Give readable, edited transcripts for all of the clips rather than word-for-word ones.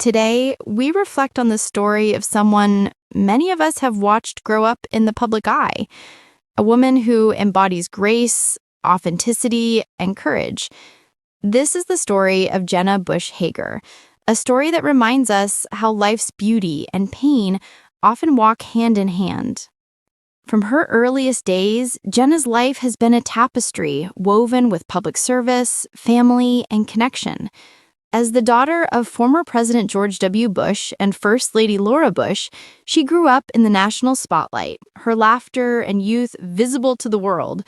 Today, we reflect on the story of someone many of us have watched grow up in the public eye, a woman who embodies grace, authenticity, and courage. This is the story of Jenna Bush Hager, a story that reminds us how life's beauty and pain often walk hand in hand. From her earliest days, Jenna's life has been a tapestry woven with public service, family, and connection. As the daughter of former President George W. Bush and First Lady Laura Bush, she grew up in the national spotlight, her laughter and youth visible to the world.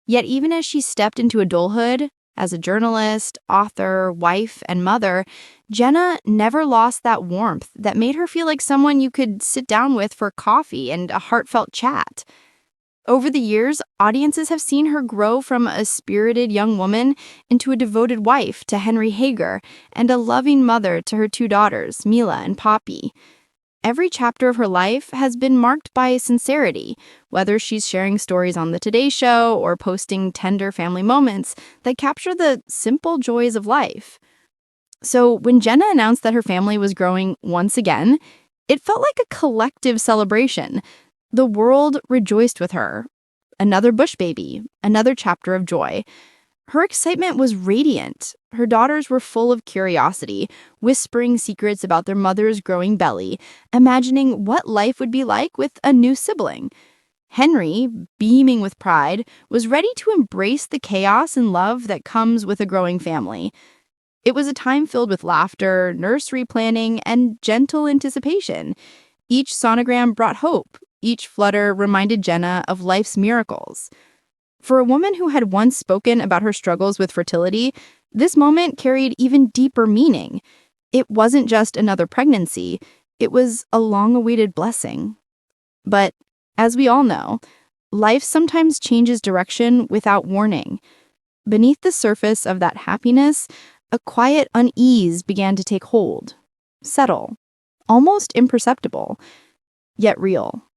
Yet even as she stepped into adulthood, as a journalist, author, wife, and mother, Jenna never lost that warmth that made her feel like someone you could sit down with for coffee and a heartfelt chat. Over the years, audiences have seen her grow from a spirited young woman into a devoted wife to Henry Hager and a loving mother to her two daughters, Mila and Poppy. Every chapter of her life has been marked by sincerity, whether she's sharing stories on The Today Show or posting tender family moments that capture the simple joys of life. So when Jenna announced that her family was growing once again, it felt like a collective celebration. The world rejoiced with her. Another Bush baby, another chapter of joy. Her excitement was radiant. Her daughters were full of curiosity, whispering secrets about their mother's growing belly, imagining what life would be like with a new sibling. Henry, beaming with pride, was ready to embrace the chaos and love that comes with a growing family. It was a time filled with laughter, nursery planning, and gentle anticipation. Each sonogram brought hope. Each flutter reminded Jenna of life's miracles. For a woman who had once spoken about her struggles with fertility, this moment carried even deeper meaning. It wasn't just another pregnancy, it was a long-awaited blessing. But, as we all know, life sometimes changes direction without warning. Beneath the surface of that happiness, a quiet unease began to take hold, settle, almost imperceptible, yet real.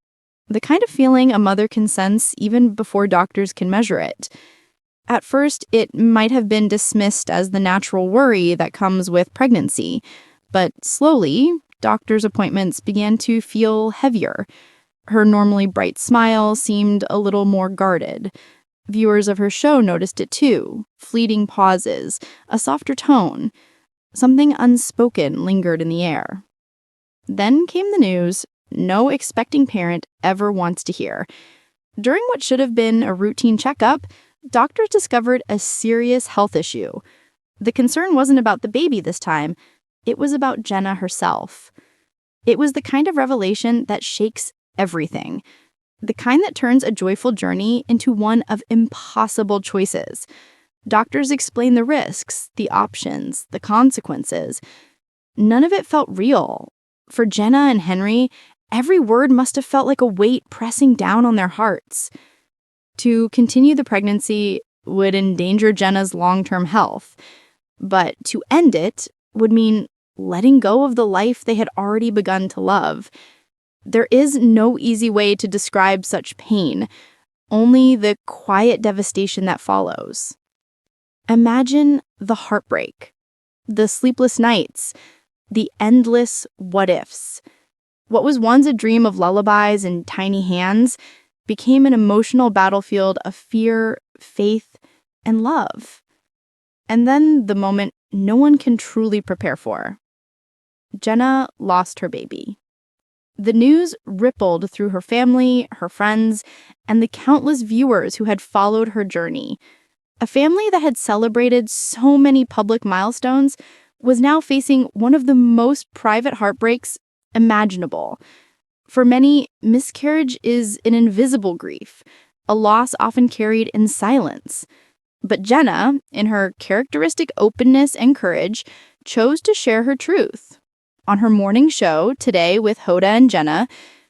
The kind of feeling a mother can sense even before doctors can measure it. At first, it might have been dismissed as the natural worry that comes with pregnancy, but slowly, doctors' appointments began to feel heavier. Her normally bright smile seemed a little more guarded. Viewers of her show noticed it too, fleeting pauses, a softer tone. Something unspoken lingered in the air. Then came the news no expecting parent ever wants to hear. During what should have been a routine checkup, doctors discovered a serious health issue. The concern wasn't about the baby this time, it was about Jenna herself. It was the kind of revelation that shakes everything, the kind that turns a joyful journey into one of impossible choices. Doctors explained the risks, the options, the consequences. None of it felt real. For Jenna and Henry, every word must have felt like a weight pressing down on their hearts. To continue the pregnancy would endanger Jenna's long-term health, but to end it would mean letting go of the life they had already begun to love. There is no easy way to describe such pain, only the quiet devastation that follows. Imagine the heartbreak, the sleepless nights, the endless what-ifs. What was once a dream of lullabies and tiny hands became an emotional battlefield of fear, faith, and love. And then the moment no one can truly prepare for. Jenna lost her baby. The news rippled through her family, her friends, and the countless viewers who had followed her journey. A family that had celebrated so many public milestones was now facing one of the most private heartbreaks imaginable. For many, miscarriage is an invisible grief, a loss often carried in silence. But Jenna, in her characteristic openness and courage, chose to share her truth. On her morning show, Today with Hoda and Jenna,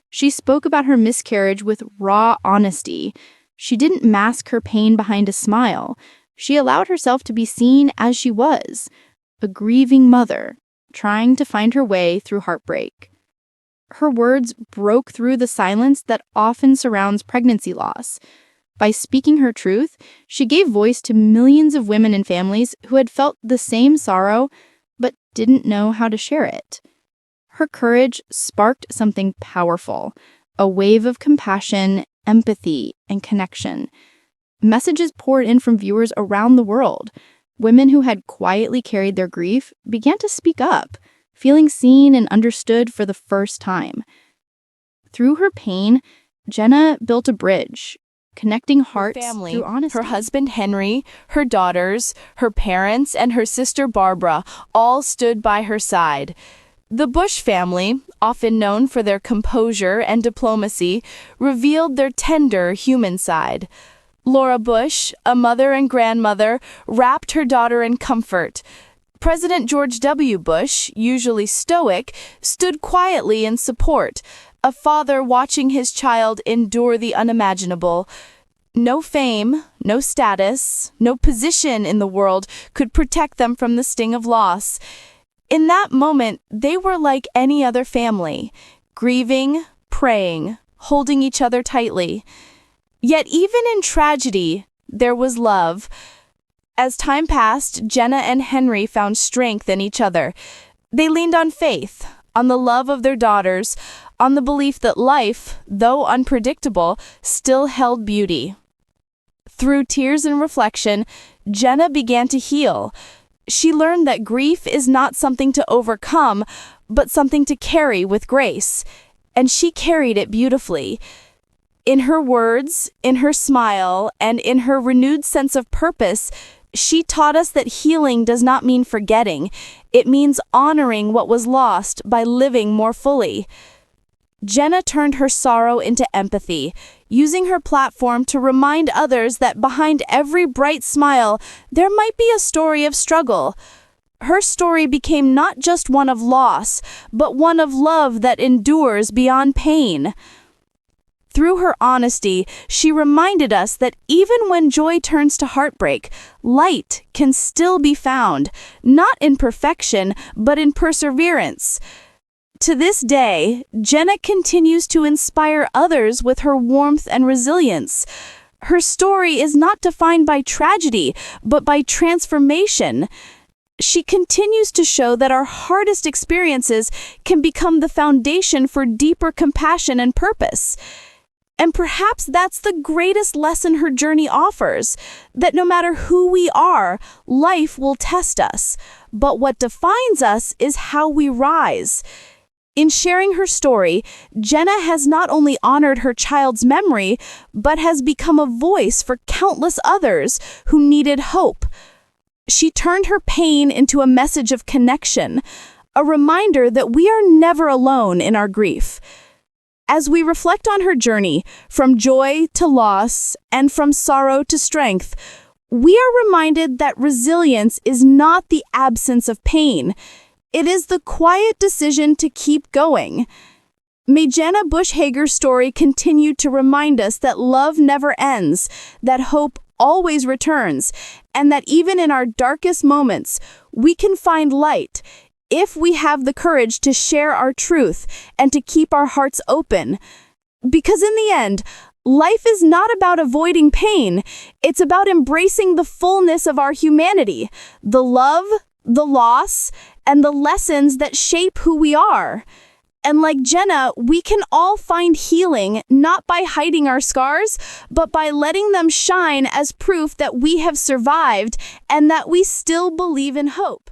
she spoke about her miscarriage with raw honesty. She didn't mask her pain behind a smile. She allowed herself to be seen as she was, a grieving mother, trying to find her way through heartbreak. Her words broke through the silence that often surrounds pregnancy loss. By speaking her truth, she gave voice to millions of women and families who had felt the same sorrow but didn't know how to share it. Her courage sparked something powerful, a wave of compassion, empathy, and connection. Messages poured in from viewers around the world. Women who had quietly carried their grief began to speak up, feeling seen and understood for the first time. Through her pain, Jenna built a bridge, connecting hearts through honesty. Her husband Henry, her daughters, her parents, and her sister Barbara all stood by her side. The Bush family, often known for their composure and diplomacy, revealed their tender human side. Laura Bush, a mother and grandmother, wrapped her daughter in comfort. President George W. Bush, usually stoic, stood quietly in support, a father watching his child endure the unimaginable. No fame, no status, no position in the world could protect them from the sting of loss. In that moment, they were like any other family, grieving, praying, holding each other tightly. Yet even in tragedy, there was love. As time passed, Jenna and Henry found strength in each other. They leaned on faith, on the love of their daughters, on the belief that life, though unpredictable, still held beauty. Through tears and reflection, Jenna began to heal. She learned that grief is not something to overcome, but something to carry with grace. And she carried it beautifully. In her words, in her smile, and in her renewed sense of purpose, she taught us that healing does not mean forgetting. It means honoring what was lost by living more fully. Jenna turned her sorrow into empathy, using her platform to remind others that behind every bright smile, there might be a story of struggle. Her story became not just one of loss, but one of love that endures beyond pain. Through her honesty, she reminded us that even when joy turns to heartbreak, light can still be found, not in perfection, but in perseverance. To this day, Jenna continues to inspire others with her warmth and resilience. Her story is not defined by tragedy, but by transformation. She continues to show that our hardest experiences can become the foundation for deeper compassion and purpose. And perhaps that's the greatest lesson her journey offers, that no matter who we are, life will test us. But what defines us is how we rise. In sharing her story, Jenna has not only honored her child's memory, but has become a voice for countless others who needed hope. She turned her pain into a message of connection, a reminder that we are never alone in our grief. As we reflect on her journey, from joy to loss and from sorrow to strength, we are reminded that resilience is not the absence of pain. It is the quiet decision to keep going. May Jenna Bush Hager's story continue to remind us that love never ends, that hope always returns, and that even in our darkest moments, we can find light if we have the courage to share our truth and to keep our hearts open. Because in the end, life is not about avoiding pain. It's about embracing the fullness of our humanity, the love, the loss, and the lessons that shape who we are. And like Jenna, we can all find healing not by hiding our scars, but by letting them shine as proof that we have survived and that we still believe in hope.